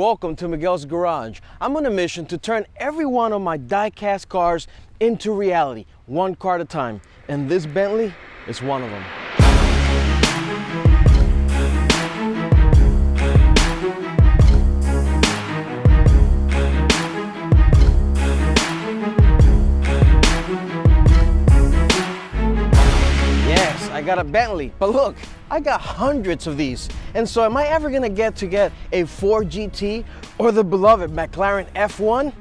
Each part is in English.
Welcome to Miguel's Garage. I'm on a mission to turn every one of my die-cast cars into reality, one car at a time. And this Bentley is one of them. I got a Bentley, but look, I got hundreds of these. And so am I ever gonna get a Ford GT or the beloved McLaren F1?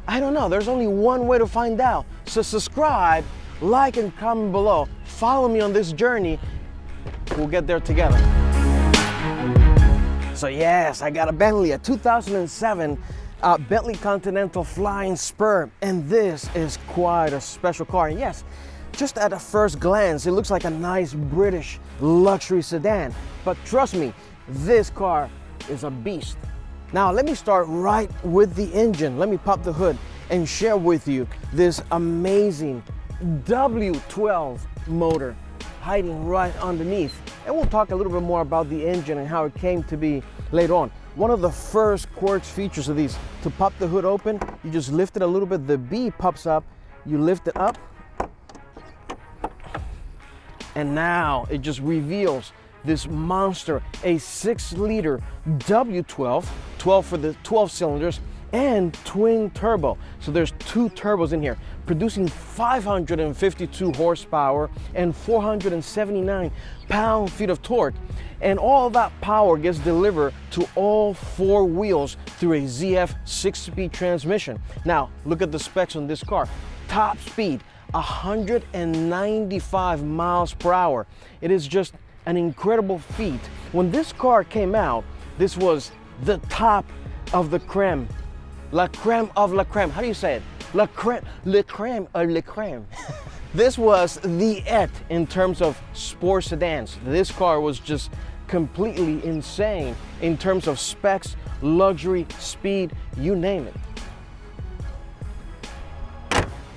I don't know, there's only one way to find out. So subscribe, like, and comment below. Follow me on this journey. We'll get there together. So yes, I got a Bentley, a 2007 Bentley Continental Flying Spur. And this is quite a special car. And yes, just at a first glance, it looks like a nice British luxury sedan. But trust me, this car is a beast. Now, let me start right with the engine. Let me pop the hood and share with you this amazing W12 motor hiding right underneath. And we'll talk a little bit more about the engine and how it came to be later on. One of the first quirks features of these, to pop the hood open, you just lift it a little bit, the B pops up, you lift it up, and now it just reveals this monster, a 6-liter W12, 12 for the 12 cylinders, and twin turbo. So there's 2 turbos in here, producing 552 horsepower and 479 pound-feet of torque. And all that power gets delivered to all 4 wheels through a ZF 6-speed transmission. Now, look at the specs on this car. Top speed, 195 miles per hour. It is just an incredible feat. When this car came out, this was the top of the creme. La creme of la creme. How do you say it? La creme, le creme or le creme. This was the it in terms of sport sedans. This car was just completely insane in terms of specs, luxury, speed, you name it.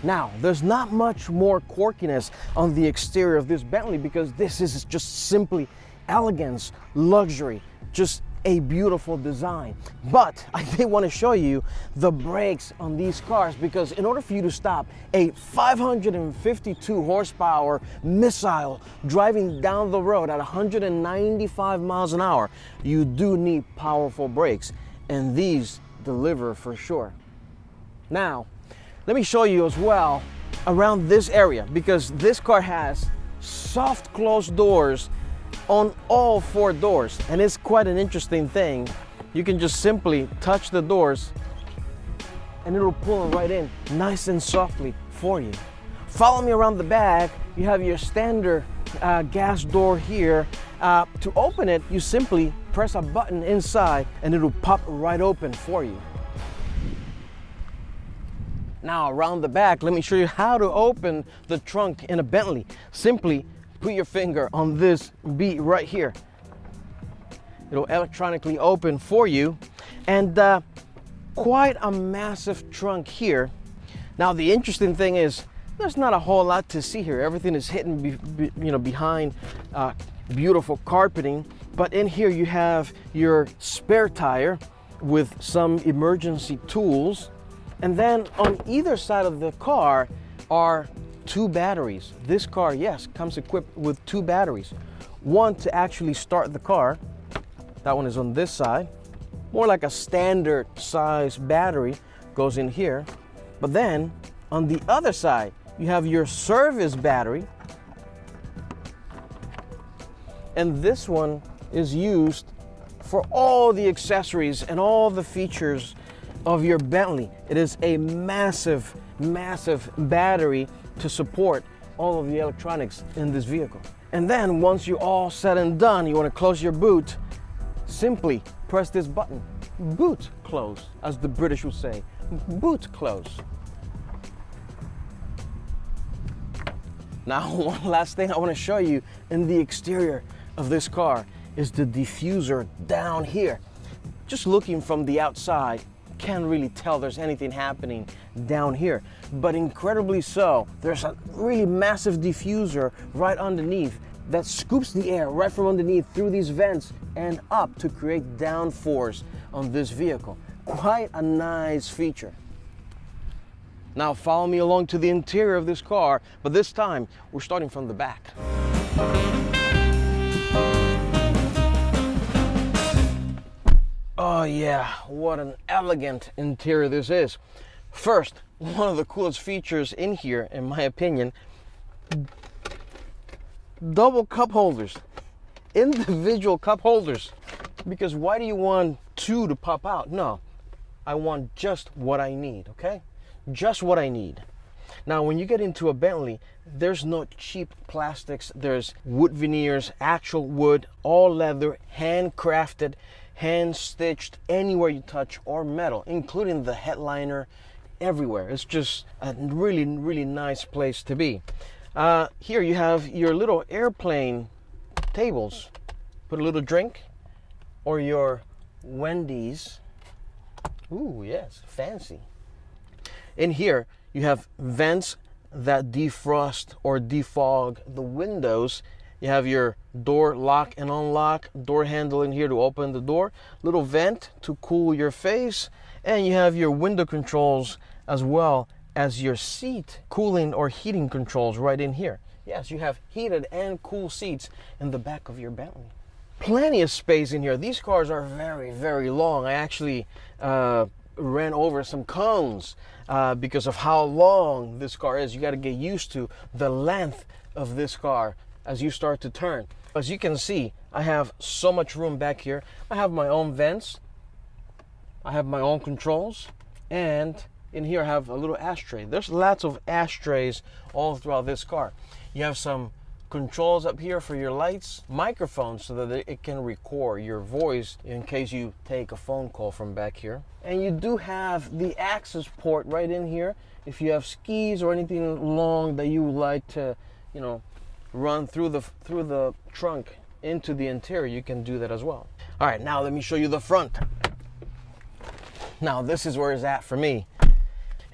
Now, there's not much more quirkiness on the exterior of this Bentley because this is just simply elegance, luxury, just a beautiful design. But I did want to show you the brakes on these cars because in order for you to stop a 552 horsepower missile driving down the road at 195 miles an hour, you do need powerful brakes, and these deliver for sure. Now, let me show you as well around this area because this car has soft closed doors on all 4 doors, and it's quite an interesting thing. You can just simply touch the doors and it'll pull them right in nice and softly for you. Follow me around the back. You have your standard gas door here. To open it, you simply press a button inside and it'll pop right open for you. Now around the back, let me show you how to open the trunk in a Bentley. Simply put your finger on this B right here. It'll electronically open for you, and quite a massive trunk here. Now the interesting thing is there's not a whole lot to see here. Everything is hidden behind beautiful carpeting, but in here you have your spare tire with some emergency tools. And then on either side of the car are 2 batteries. This car, yes, comes equipped with 2 batteries. One to actually start the car. That one is on this side. More like a standard size battery goes in here. But then on the other side, you have your service battery. And this one is used for all the accessories and all the features of your Bentley. It is a massive, massive battery to support all of the electronics in this vehicle. And then once you're all said and done, you want to close your boot, simply press this button. Boot close, as the British would say. Boot close. Now, one last thing I want to show you in the exterior of this car is the diffuser down here. Just looking from the outside, can't really tell there's anything happening down here, but incredibly so, there's a really massive diffuser right underneath that scoops the air right from underneath through these vents and up to create downforce on this vehicle. Quite a nice feature. Now follow me along to the interior of this car, but this time we're starting from the back. Oh yeah, what an elegant interior this is. First, one of the coolest features in here, in my opinion, double cup holders, individual cup holders. Because why do you want two to pop out? No, I want just what I need, okay? Just what I need. Now, when you get into a Bentley, there's no cheap plastics. There's wood veneers, actual wood, all leather, handcrafted, hand-stitched anywhere you touch, or metal, including the headliner, everywhere. It's just a really, really nice place to be. Here you have your little airplane tables. Put a little drink or your Wendy's. Ooh, yes, fancy. In here, you have vents that defrost or defog the windows. You have your door lock and unlock, door handle in here to open the door, little vent to cool your face, and you have your window controls as well as your seat cooling or heating controls right in here. Yes, you have heated and cool seats in the back of your Bentley. Plenty of space in here. These cars are very, very long. I actually ran over some cones because of how long this car is. You got to get used to the length of this car as you start to turn. As you can see, I have so much room back here. I have my own vents. I have my own controls. And in here I have a little ashtray. There's lots of ashtrays all throughout this car. You have some controls up here for your lights, microphones so that it can record your voice in case you take a phone call from back here. And you do have the access port right in here. If you have skis or anything long that you would like to, you know, run through the trunk into the interior, you can do that as well. All right, now let me show you the front. Now this is where it's at for me.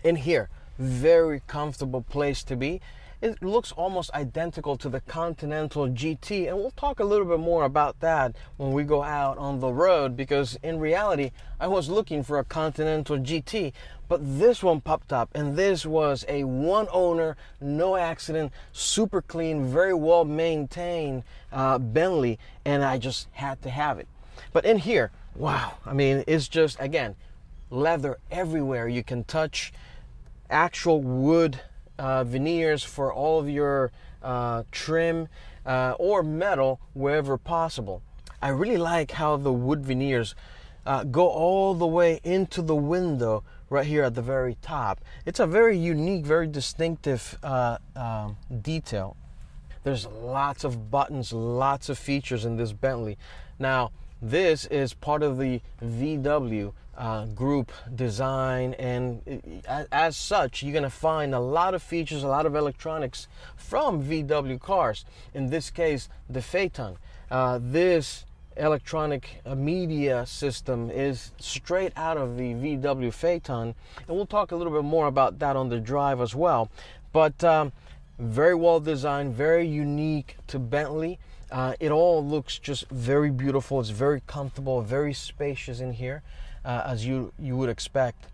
In here, very comfortable place to be. It looks almost identical to the Continental GT, and we'll talk a little bit more about that when we go out on the road, because in reality, I was looking for a Continental GT, but this one popped up, and this was a one owner, no accident, super clean, very well maintained Bentley, and I just had to have it. But in here, wow, I mean, it's just, again, leather everywhere. You can touch actual wood veneers for all of your trim or metal wherever possible. I really like how the wood veneers go all the way into the window right here at the very top. It's a very unique, very distinctive detail. There's lots of buttons, lots of features in this Bentley. Now, this is part of the VW group design, and as such, you're going to find a lot of features, a lot of electronics from VW cars. In this case, the Phaeton. This electronic media system is straight out of the VW Phaeton, and we'll talk a little bit more about that on the drive as well. But very well designed, very unique to Bentley. It all looks just very beautiful. It's very comfortable, very spacious in here, as you would expect.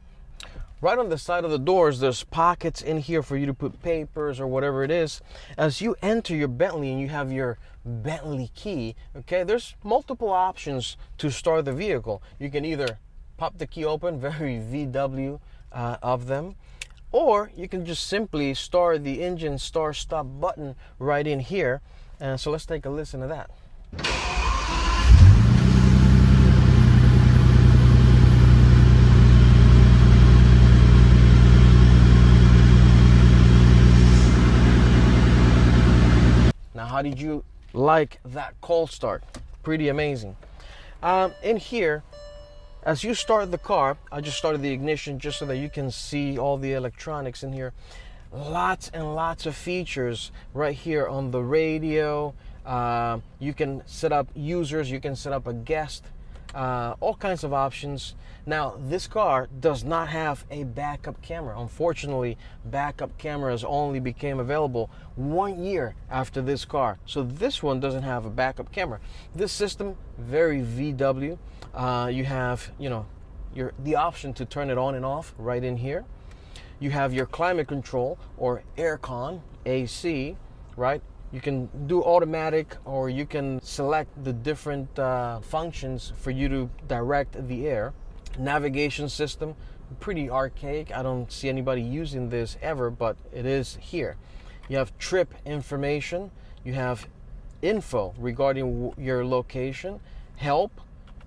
Right on the side of the doors, there's pockets in here for you to put papers or whatever it is. As you enter your Bentley and you have your Bentley key, okay, there's multiple options to start the vehicle. You can either pop the key open, very VW of them, or you can just simply start the engine start-stop button right in here. So let's take a listen to that. Now, how did you like that cold start? Pretty amazing. In here, as you start the car, I just started the ignition just so that you can see all the electronics in here. Lots and lots of features right here on the radio. You can set up users, you can set up a guest all kinds of options. Now, this car does not have a backup camera. Unfortunately, backup cameras only became available 1 year after this car. So this one doesn't have a backup camera. This system, very VW. You have, the option to turn it on and off right in here. You have your climate control or aircon, AC, right? You can do automatic, or you can select the different functions for you to direct the air. Navigation system, pretty archaic. I don't see anybody using this ever, but it is here. You have trip information. You have info regarding your location, help,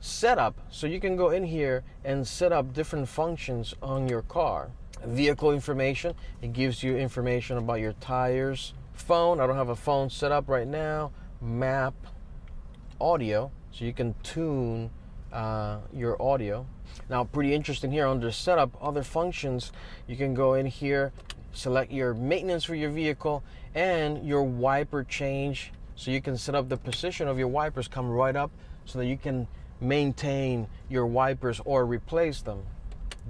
setup. So you can go in here and set up different functions on your car. Vehicle information, it gives you information about your tires. Phone, I don't have a phone set up right now. Map, audio, so you can tune your audio. Now, pretty interesting here under setup, other functions, you can go in here, select your maintenance for your vehicle and your wiper change. So you can set up the position of your wipers, come right up so that you can maintain your wipers or replace them.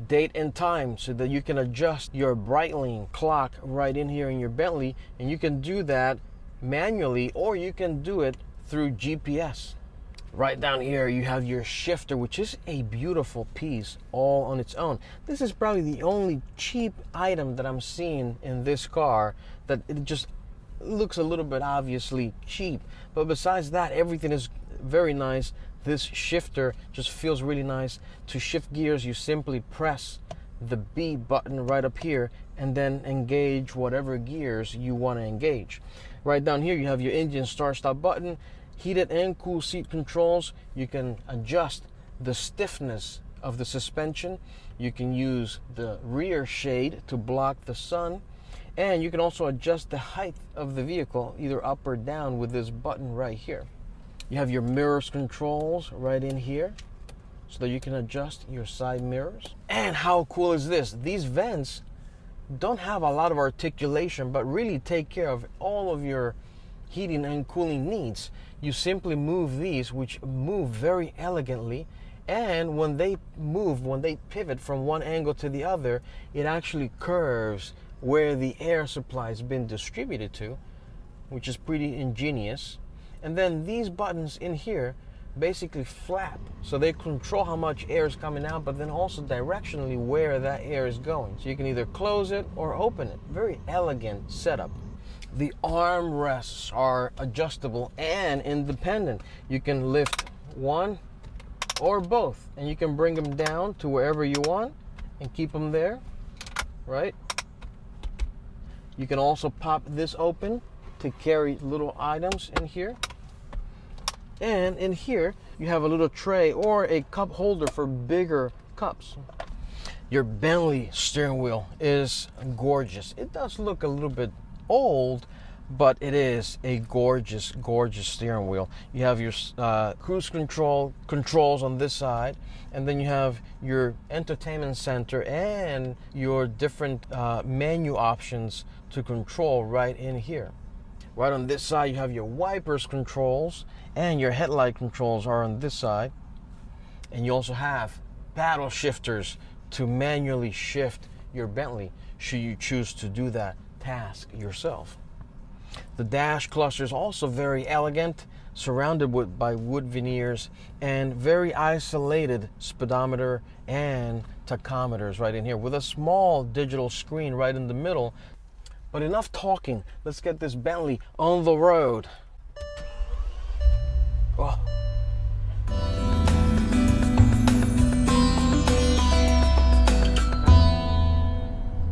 Date and time, so that you can adjust your Breitling clock right in here in your Bentley, and you can do that manually or you can do it through GPS. Right down here you have your shifter, which is a beautiful piece all on its own. This is probably the only cheap item that I'm seeing in this car that it just looks a little bit obviously cheap, but besides that, everything is very nice. This shifter just feels really nice. To shift gears, you simply press the B button right up here and then engage whatever gears you want to engage. Right down here you have your engine start stop button, heated and cool seat controls. You can adjust the stiffness of the suspension. You can use the rear shade to block the sun, and you can also adjust the height of the vehicle either up or down with this button right here. You have your mirrors controls right in here so that you can adjust your side mirrors. And how cool is this? These vents don't have a lot of articulation, but really take care of all of your heating and cooling needs. You simply move these, which move very elegantly, and when they move, when they pivot from one angle to the other, it actually curves where the air supply has been distributed to, which is pretty ingenious. And then these buttons in here basically flap, so they control how much air is coming out, but then also directionally where that air is going. So you can either close it or open it. Very elegant setup. The armrests are adjustable and independent. You can lift one or both, and you can bring them down to wherever you want and keep them there, right? You can also pop this open to carry little items in here. And in here, you have a little tray or a cup holder for bigger cups. Your Bentley steering wheel is gorgeous. It does look a little bit old, but it is a gorgeous, gorgeous steering wheel. You have your cruise controls on this side, and then you have your entertainment center and your different menu options to control right in here. Right on this side, you have your wipers controls, and your headlight controls are on this side. And you also have paddle shifters to manually shift your Bentley should you choose to do that task yourself. The dash cluster is also very elegant, surrounded by wood veneers, and very isolated speedometer and tachometers right in here with a small digital screen right in the middle. But enough talking, let's get this Bentley on the road. Oh.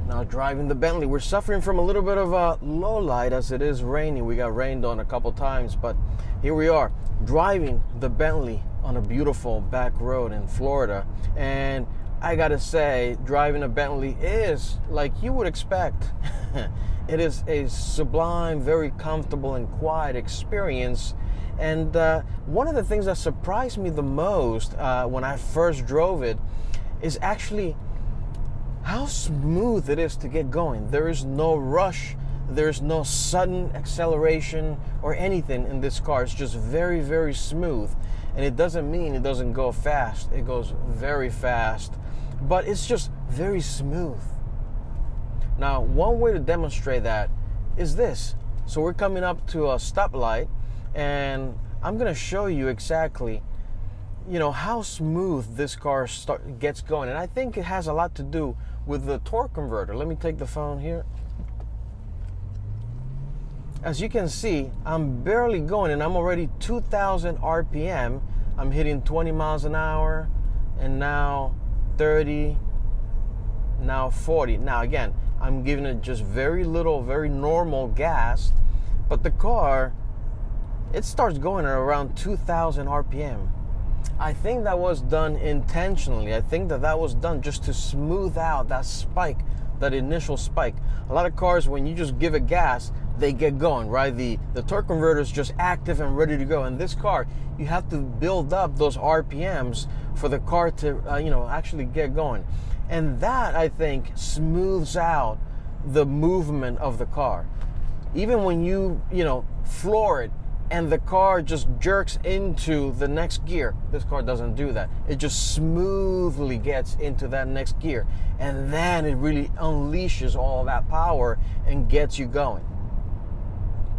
Now driving the Bentley, we're suffering from a little bit of a low light as it is raining. We got rained on a couple times, but here we are driving the Bentley on a beautiful back road in Florida. And I gotta say, driving a Bentley is like you would expect. It is a sublime, very comfortable and quiet experience. And one of the things that surprised me the most when I first drove it is actually how smooth it is to get going. There is no rush, there's no sudden acceleration or anything in this car. It's just very, very smooth. And it doesn't mean it doesn't go fast. It goes very fast, but it's just very smooth. Now, one way to demonstrate that is this. So we're coming up to a stoplight, and I'm gonna show you exactly, how smooth this car gets going. And I think it has a lot to do with the torque converter. Let me take the phone here. As you can see, I'm barely going, and I'm already 2,000 RPM. I'm hitting 20 miles an hour, and now 30, now 40. Now again, I'm giving it just very little, very normal gas, but the car, it starts going at around 2,000 RPM. I think that was done intentionally. I think that was done just to smooth out that spike, that initial spike. A lot of cars, when you just give it gas, they get going, right? The torque converter is just active and ready to go. In this car, you have to build up those RPMs for the car to, actually get going. And that, I think, smooths out the movement of the car. Even when you floor it and the car just jerks into the next gear, this car doesn't do that. It just smoothly gets into that next gear. And then it really unleashes all that power and gets you going.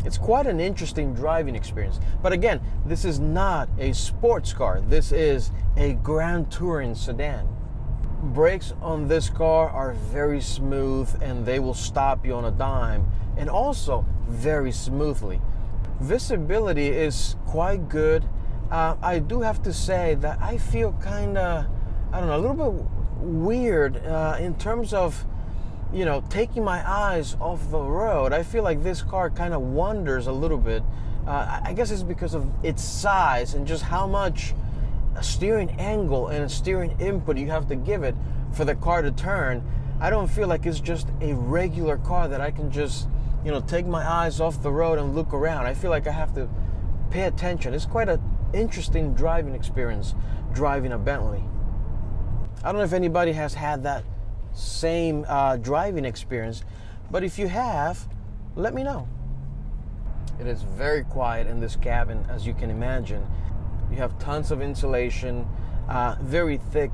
It's quite an interesting driving experience. But again, this is not a sports car. This is a Grand Touring sedan. Brakes on this car are very smooth, and they will stop you on a dime, and also very smoothly. Visibility is quite good. I do have to say that I feel kind of, a little bit weird in terms of, taking my eyes off the road. I feel like this car kind of wanders a little bit. I guess it's because of its size and just how much steering angle and steering input you have to give it for the car to turn. I don't feel like it's just a regular car that I can just, take my eyes off the road and look around. I feel like I have to pay attention. It's quite an interesting driving experience, driving a Bentley. I don't know if anybody has had that same driving experience, but if you have, let me know. It is very quiet in this cabin, as you can imagine. You have tons of insulation, very thick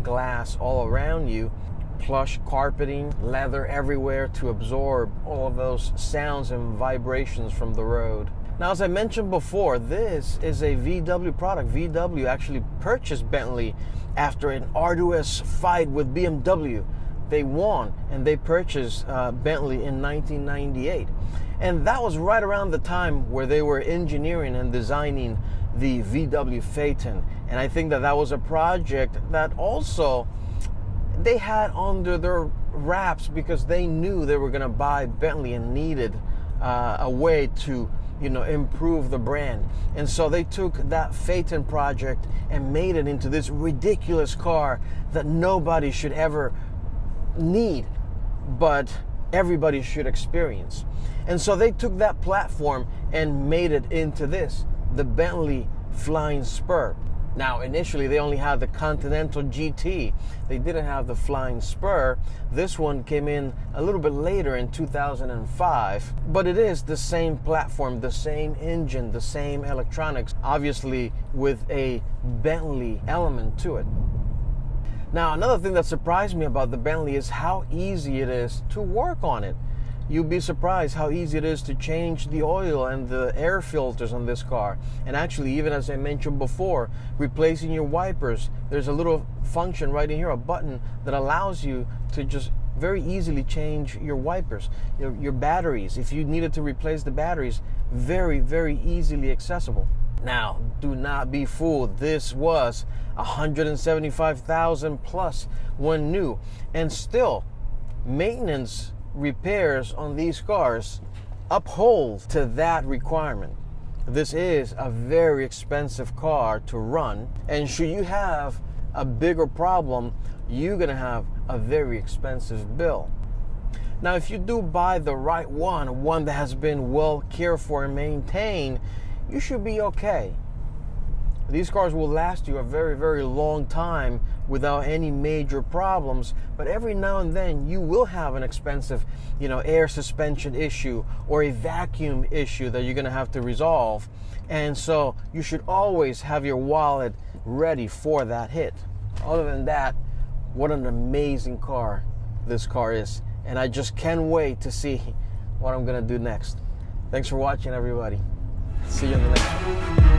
glass all around you, plush carpeting, leather everywhere to absorb all of those sounds and vibrations from the road. Now, as I mentioned before, this is a VW product. VW actually purchased Bentley after an arduous fight with BMW. They won, and they purchased Bentley in 1998. And that was right around the time where they were engineering and designing the VW Phaeton. And I think that was a project that also they had under their wraps, because they knew they were going to buy Bentley and needed a way to improve the brand. And so they took that Phaeton project and made it into this ridiculous car that nobody should ever need, but everybody should experience. And so they took that platform and made it into this, the Bentley Flying Spur. Now, initially they only had the Continental GT. They didn't have the Flying Spur. This one came in a little bit later in 2005, but it is the same platform, the same engine, the same electronics, obviously with a Bentley element to it. Now, another thing that surprised me about the Bentley is how easy it is to work on it. You'd be surprised how easy it is to change the oil and the air filters on this car. And actually, even as I mentioned before, replacing your wipers, there's a little function right in here, a button that allows you to just very easily change your wipers, your batteries. If you needed to replace the batteries, very, very easily accessible. Now, do not be fooled. This was $175,000 plus when new, and still maintenance repairs on these cars uphold to that requirement. This is a very expensive car to run, and should you have a bigger problem, you're gonna have a very expensive bill. Now, if you do buy the right one that has been well cared for and maintained, you should be okay. These cars will last you a very, very long time without any major problems, but every now and then you will have an expensive, air suspension issue or a vacuum issue that you're gonna have to resolve. And so you should always have your wallet ready for that hit. Other than that, what an amazing car this car is. And I just can't wait to see what I'm gonna do next. Thanks for watching, everybody. See you in the next one.